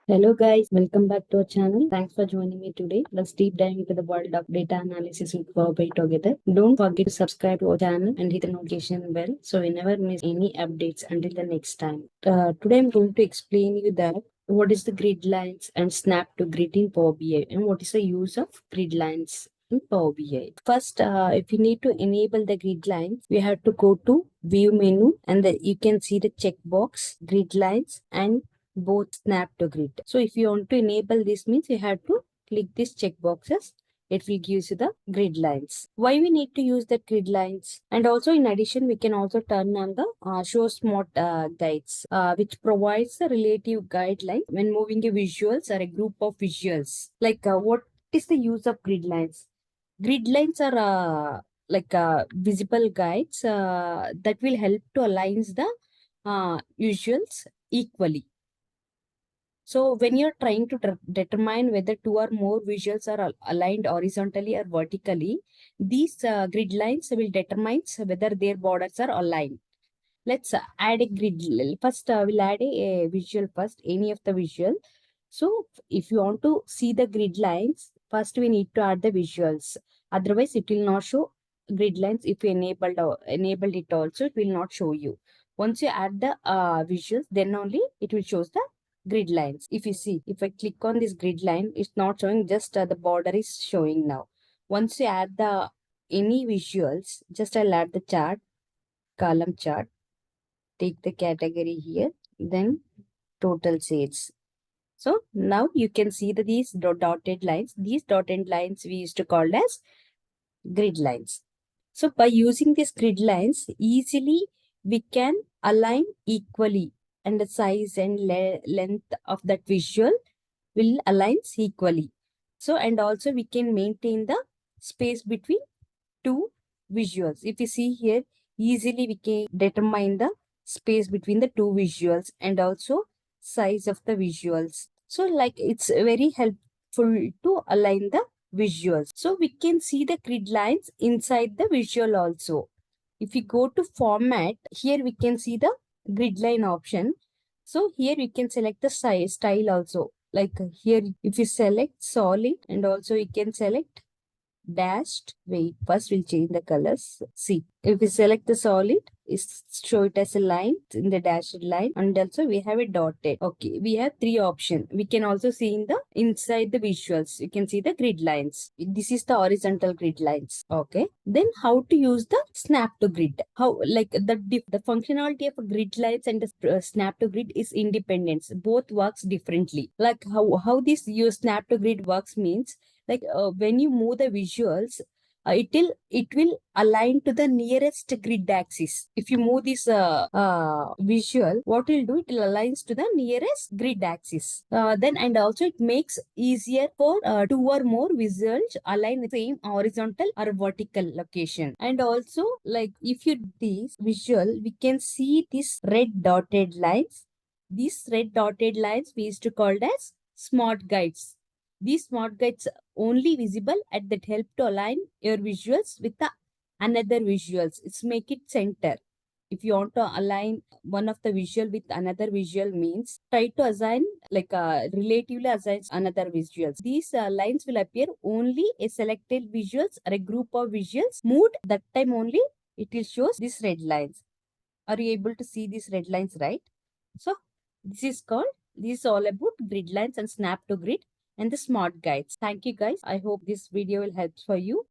Hello guys, welcome back to our channel. Thanks for joining me today. Let's deep dive into the world of data analysis with Powerbi together. Don't forget to subscribe to our channel and hit the notification bell so you never miss any updates until the next time. Today I'm going to explain you that what is the grid lines and snap to grid in Power BI and what is the use of grid lines in Power BI. First, if you need to enable the grid lines, we have to go to view menu and you can see the checkbox grid lines and both snap to grid. So if you want to enable this means you have to click these check boxes. It will give you the grid lines. Why we need to use the grid lines? And also in addition, we can also turn on the show smart guides, which provides a relative guideline when moving a visuals or a group of visuals. Like what is the use of grid lines? Grid lines are visible guides that will help to align the visuals equally. So when you're trying to determine whether two or more visuals are aligned horizontally or vertically, these grid lines will determine whether their borders are aligned. Let's add a grid. First, we'll add a visual first, any of the visual. So if you want to see the grid lines, first we need to add the visuals. Otherwise, it will not show grid lines. If you enabled it also, it will not show you. Once you add the visuals, then only it will show the grid lines. If you see, if I click on this grid line, it's not showing, just the border is showing now. Once you add the any visuals, just I'll add the chart, column chart, take the category here, then total sales. So now you can see that these dotted lines, these dotted lines we used to call as grid lines. So by using these grid lines, easily we can align equally, and the size and length of that visual will align equally. So, and also we can maintain the space between two visuals. If you see here, easily we can determine the space between the two visuals and also size of the visuals. So like it's very helpful to align the visuals. So we can see the grid lines inside the visual also. If you go to format, here we can see the grid line option. So here you can select the size style also. Like here, if you select solid, and also you can select dashed. Wait, first we'll change the colors. See, if we select the solid, show it as a line in the dashed line, and also we have a dotted. Okay, we have three options. We can also see in the inside the visuals. You can see the grid lines. This is the horizontal grid lines. Okay, then how to use the snap to grid? How like the functionality of a grid lines and the snap to grid is independence. Both works differently. Like how this use snap to grid works means like when you move the visuals, it will align to the nearest grid axis. If you move this visual, what will do, it will aligns to the nearest grid axis. Then and also it makes easier for two or more visuals align with same horizontal or vertical location. And also like if you this visual, we can see these red dotted lines. These red dotted lines we used to call as smart guides. These smart guides only visible at that help to align your visuals with the another visuals. It's make it center. If you want to align one of the visual with another visual means try to assign like relatively assign another visuals. These lines will appear only a selected visuals or a group of visuals moved that time only it will shows these red lines. Are you able to see these red lines, right? So this is all about grid lines and snap to grid and the smart guides. Thank you guys. I hope this video will help for you.